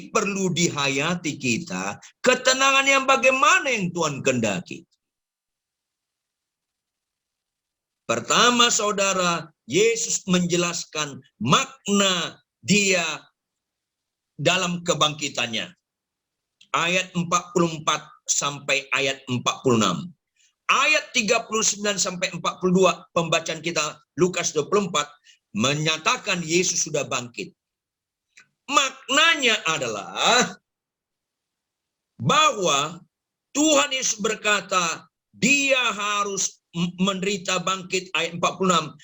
Ini perlu dihayati kita, ketenangan yang bagaimana yang Tuhan kehendaki. Pertama, saudara, Yesus menjelaskan makna dia dalam kebangkitannya. Ayat 44 sampai ayat 46. Ayat 39 sampai 42 pembacaan kita Lukas 24 menyatakan Yesus sudah bangkit. Maknanya adalah bahwa Tuhan Yesus berkata dia harus menderita bangkit ayat 46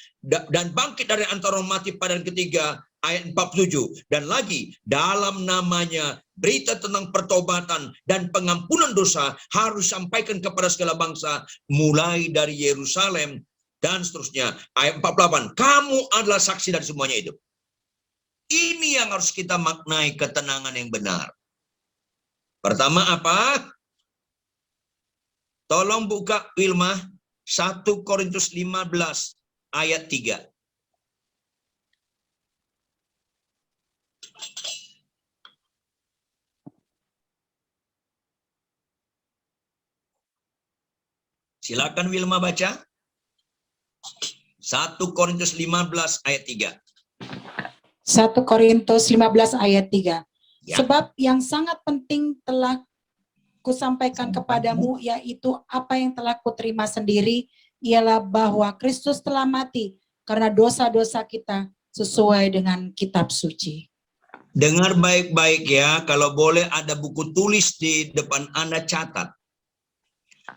dan bangkit dari antara orang mati pada hari ketiga ayat 47, dan lagi dalam namanya berita tentang pertobatan dan pengampunan dosa harus disampaikan kepada segala bangsa mulai dari Yerusalem dan seterusnya. Ayat 48, kamu adalah saksi dari semuanya itu. Ini yang harus kita maknai ketenangan yang benar. Pertama apa? Tolong buka Wilma 1 Korintus 15 ayat 3. Silakan Wilma baca. 1 Korintus 15 ayat 3. 1 Korintus 15 ayat 3. Ya. Sebab yang sangat penting telah kusampaikan kepadamu, yaitu apa yang telah kuterima sendiri, ialah bahwa Kristus telah mati karena dosa-dosa kita sesuai dengan kitab suci. Dengar baik-baik ya, kalau boleh ada buku tulis di depan Anda, catat.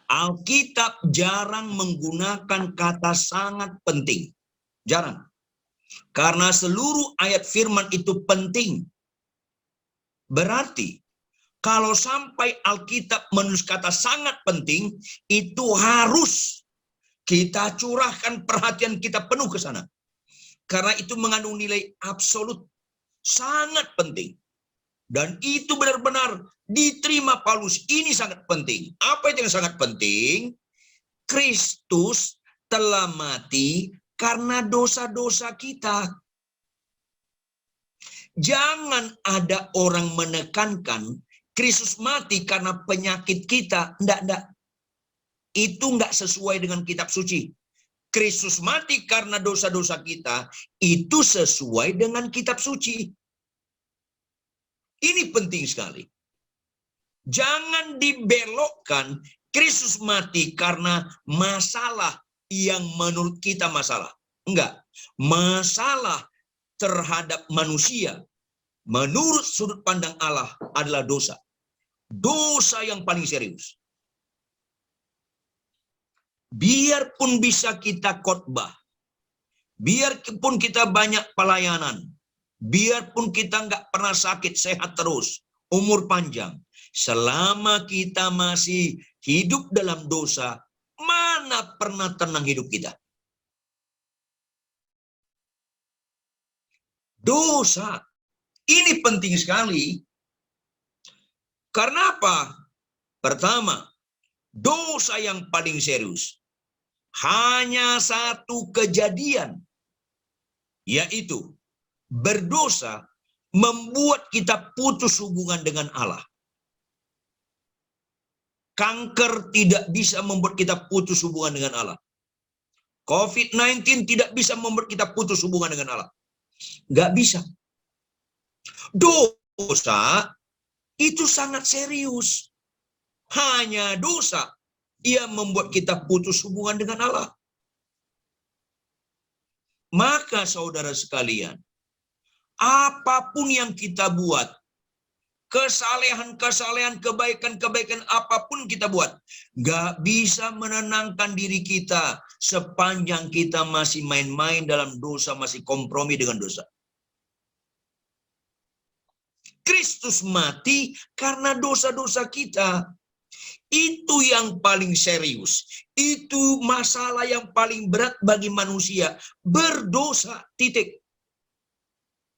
Alkitab jarang menggunakan kata sangat penting. Jarang. Karena seluruh ayat firman itu penting. Berarti kalau sampai Alkitab menulis kata sangat penting, itu harus kita curahkan perhatian kita penuh ke sana. Karena itu mengandung nilai absolut, sangat penting. Dan itu benar-benar diterima Paulus. Ini sangat penting. Apa itu yang sangat penting? Kristus telah mati karena dosa-dosa kita. Jangan ada orang menekankan Kristus mati karena penyakit kita. Enggak. Itu enggak sesuai dengan kitab suci. Kristus mati karena dosa-dosa kita. Itu sesuai dengan kitab suci. Ini penting sekali. Jangan dibelokkan Kristus mati karena masalah yang menurut kita masalah. Enggak. Masalah terhadap manusia menurut sudut pandang Allah adalah dosa. Dosa yang paling serius. Biarpun bisa kita khotbah, biarpun kita banyak pelayanan, biarpun kita nggak pernah sakit, sehat terus, umur panjang, selama kita masih hidup dalam dosa, mana pernah tenang hidup kita? Dosa. Ini penting sekali. Karena apa? Pertama, dosa yang paling serius. Hanya satu kejadian, yaitu berdosa membuat kita putus hubungan dengan Allah. Kanker tidak bisa membuat kita putus hubungan dengan Allah. COVID-19 tidak bisa membuat kita putus hubungan dengan Allah. Nggak bisa. Dosa itu sangat serius. Hanya dosa yang membuat kita putus hubungan dengan Allah. Maka saudara sekalian, apapun yang kita buat, kesalehan-kesalehan, kebaikan-kebaikan apapun kita buat, nggak bisa menenangkan diri kita sepanjang kita masih main-main dalam dosa, masih kompromi dengan dosa. Kristus mati karena dosa-dosa kita. Itu yang paling serius. Itu masalah yang paling berat bagi manusia. Berdosa, titik.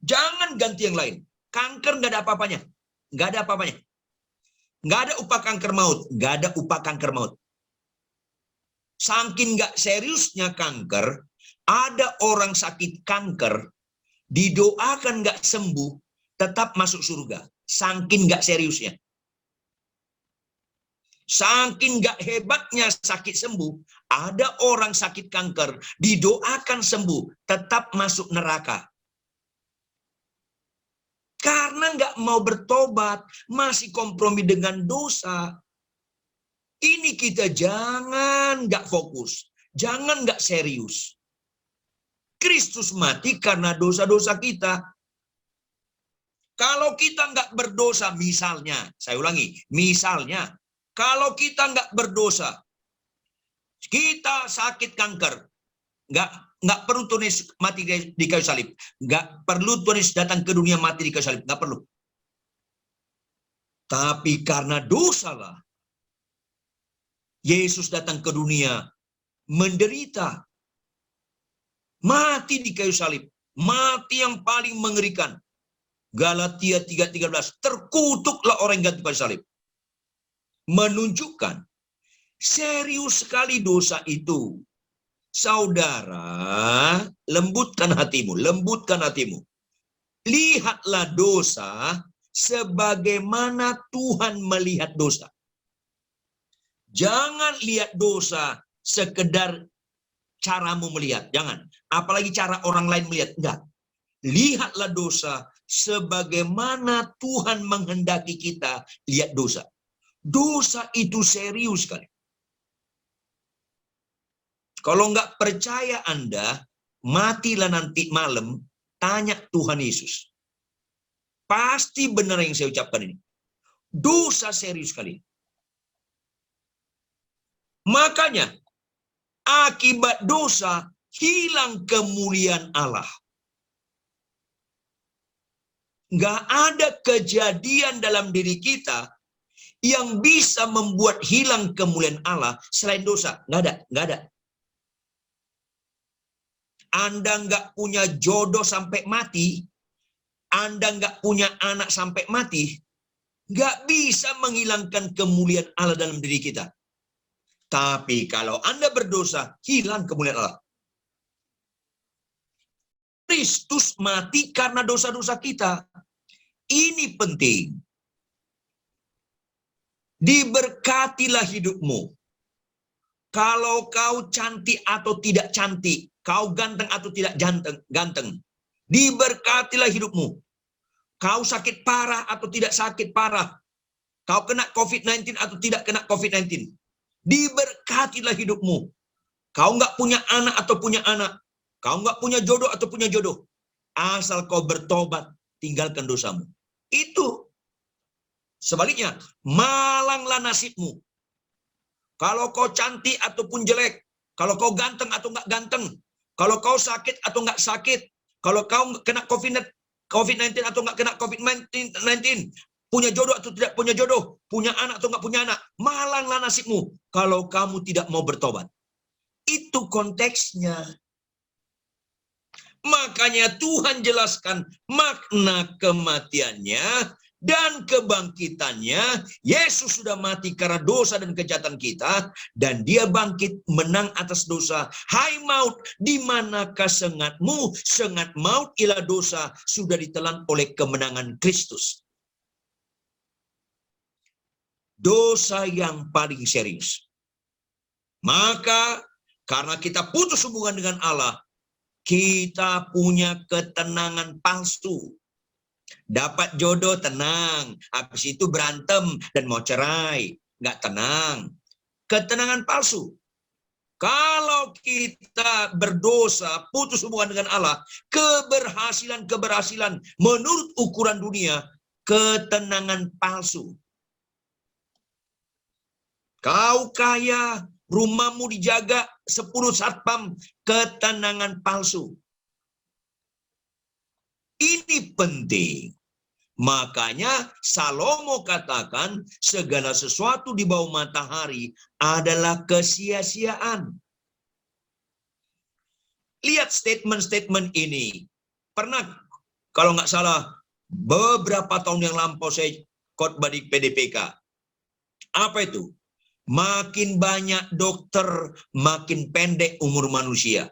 Jangan ganti yang lain. Kanker nggak ada apa-apanya. Nggak ada apa-apanya. Nggak ada upah kanker maut. Nggak ada upah kanker maut. Saking nggak seriusnya kanker, ada orang sakit kanker, didoakan nggak sembuh, tetap masuk surga. Saking nggak seriusnya. Saking nggak hebatnya sakit sembuh, ada orang sakit kanker, didoakan sembuh, tetap masuk neraka. Karena nggak mau bertobat, masih kompromi dengan dosa. Ini kita jangan nggak fokus, jangan nggak serius. Kristus mati karena dosa-dosa kita. Kalau kita nggak berdosa, misalnya, saya ulangi, misalnya, kalau kita nggak berdosa, kita sakit kanker, nggak perlu tulis mati di kayu salib, nggak perlu tulis datang ke dunia mati di kayu salib, nggak perlu. Tapi karena dosalah, Yesus datang ke dunia, menderita, mati di kayu salib, mati yang paling mengerikan. Galatia 3:13, terkutuklah orang yang gantung pada salib. Menunjukkan serius sekali dosa itu. Saudara, lembutkan hatimu, lembutkan hatimu. Lihatlah dosa sebagaimana Tuhan melihat dosa. Jangan lihat dosa sekedar caramu melihat, jangan. Apalagi cara orang lain melihat, enggak. Lihatlah dosa sebagaimana Tuhan menghendaki kita lihat dosa. Dosa itu serius sekali. Kalau nggak percaya Anda, matilah nanti malam, tanya Tuhan Yesus. Pasti benar yang saya ucapkan ini. Dosa serius sekali. Makanya, akibat dosa, hilang kemuliaan Allah. Nggak ada kejadian dalam diri kita yang bisa membuat hilang kemuliaan Allah selain dosa. Nggak ada, nggak ada. Anda nggak punya jodoh sampai mati, Anda nggak punya anak sampai mati, nggak bisa menghilangkan kemuliaan Allah dalam diri kita. Tapi kalau Anda berdosa, hilang kemuliaan Allah. Kristus mati karena dosa-dosa kita. Ini penting. Diberkatilah hidupmu. Kalau kau cantik atau tidak cantik, kau ganteng atau tidak ganteng, diberkatilah hidupmu. Kau sakit parah atau tidak sakit parah, kau kena COVID-19 atau tidak kena COVID-19, diberkatilah hidupmu. Kau nggak punya anak atau punya anak, kau nggak punya jodoh atau punya jodoh, asal kau bertobat, tinggalkan dosamu. Itu. Sebaliknya, malanglah nasibmu. Kalau kau cantik ataupun jelek, kalau kau ganteng atau nggak ganteng, kalau kau sakit atau nggak sakit, kalau kau kena COVID-19 atau nggak kena COVID-19, punya jodoh atau tidak punya jodoh, punya anak atau nggak punya anak, malanglah nasibmu kalau kamu tidak mau bertobat. Itu konteksnya. Makanya Tuhan jelaskan makna kematiannya dan kebangkitannya. Yesus sudah mati karena dosa dan kejahatan kita, dan dia bangkit menang atas dosa. Hai maut, di manakah sengatmu? Sengat maut ialah dosa sudah ditelan oleh kemenangan Kristus. Dosa yang paling serius. Maka karena kita putus hubungan dengan Allah, kita punya ketenangan palsu. Dapat jodoh tenang, habis itu berantem dan mau cerai, nggak tenang. Ketenangan palsu. Kalau kita berdosa, putus hubungan dengan Allah, keberhasilan menurut ukuran dunia, ketenangan palsu. Kau kaya, rumahmu dijaga 10 satpam, ketenangan palsu. Ini penting. Makanya Salomo katakan segala sesuatu di bawah matahari adalah kesia-siaan. Lihat statement-statement ini. Pernah, kalau nggak salah, beberapa tahun yang lampau saya khotbah di PDPK. Apa itu? Makin banyak dokter, makin pendek umur manusia.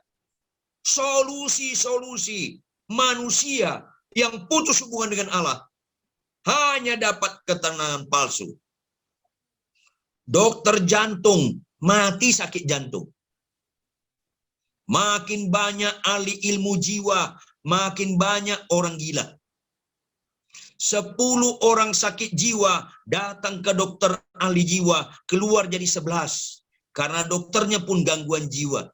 Solusi-solusi manusia yang putus hubungan dengan Allah, hanya dapat ketenangan palsu. Dokter jantung mati sakit jantung. Makin banyak ahli ilmu jiwa, makin banyak orang gila. 10 orang sakit jiwa datang ke dokter ahli jiwa, keluar jadi 11. Karena dokternya pun gangguan jiwa.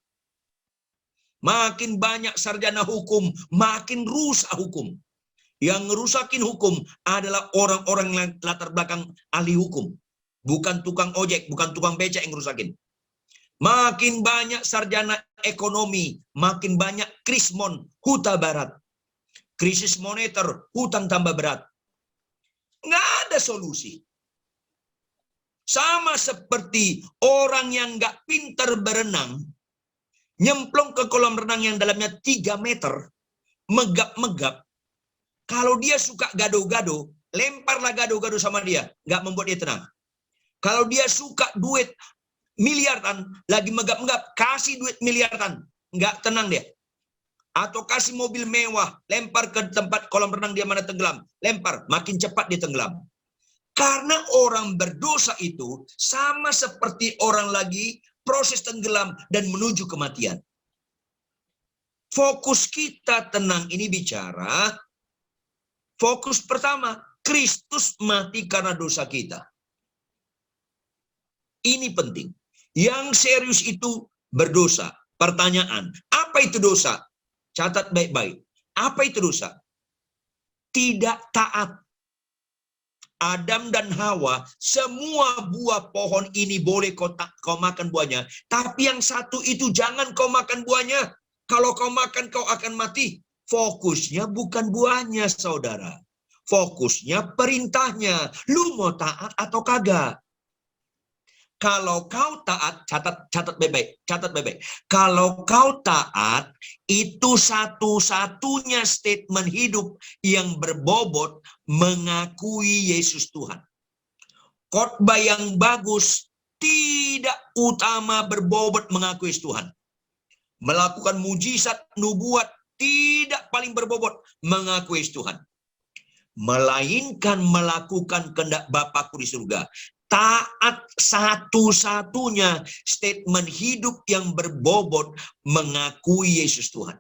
Makin banyak sarjana hukum, makin rusak hukum. Yang ngerusakin hukum adalah orang-orang yang latar belakang ahli hukum. Bukan tukang ojek, bukan tukang becak yang ngerusakin. Makin banyak sarjana ekonomi, makin banyak krismon, huta barat. Krisis moneter, hutang tambah berat. Nggak ada solusi. Sama seperti orang yang nggak pintar berenang, nyemplung ke kolam renang yang dalamnya 3 meter, megap-megap. Kalau dia suka gado-gado, lemparlah gado-gado sama dia, nggak membuat dia tenang. Kalau dia suka duit miliaran, lagi megap-megap, kasih duit miliaran, nggak tenang dia. Atau kasih mobil mewah, lempar ke tempat kolam renang dia mana tenggelam, lempar, makin cepat dia tenggelam. Karena orang berdosa itu sama seperti orang lagi proses tenggelam dan menuju kematian. Fokus kita tenang ini bicara, fokus pertama, Kristus mati karena dosa kita. Ini penting. Yang serius itu berdosa. Pertanyaan, apa itu dosa? Catat baik-baik. Apa itu dosa? Tidak taat. Adam dan Hawa, semua buah pohon ini boleh kau makan buahnya. Tapi yang satu itu jangan kau makan buahnya. Kalau kau makan kau akan mati. Fokusnya bukan buahnya, saudara. Fokusnya perintahnya. Lu mau taat atau kagak? Kalau kau taat, catat baik-baik. Kalau kau taat, itu satu-satunya statement hidup yang berbobot mengakui Yesus Tuhan. Khotbah yang bagus tidak utama berbobot mengakui Yesus Tuhan. Melakukan mujizat nubuat tidak paling berbobot mengakui Yesus Tuhan. Melainkan melakukan kehendak Bapakku di surga. Taat satu-satunya statement hidup yang berbobot mengakui Yesus Tuhan.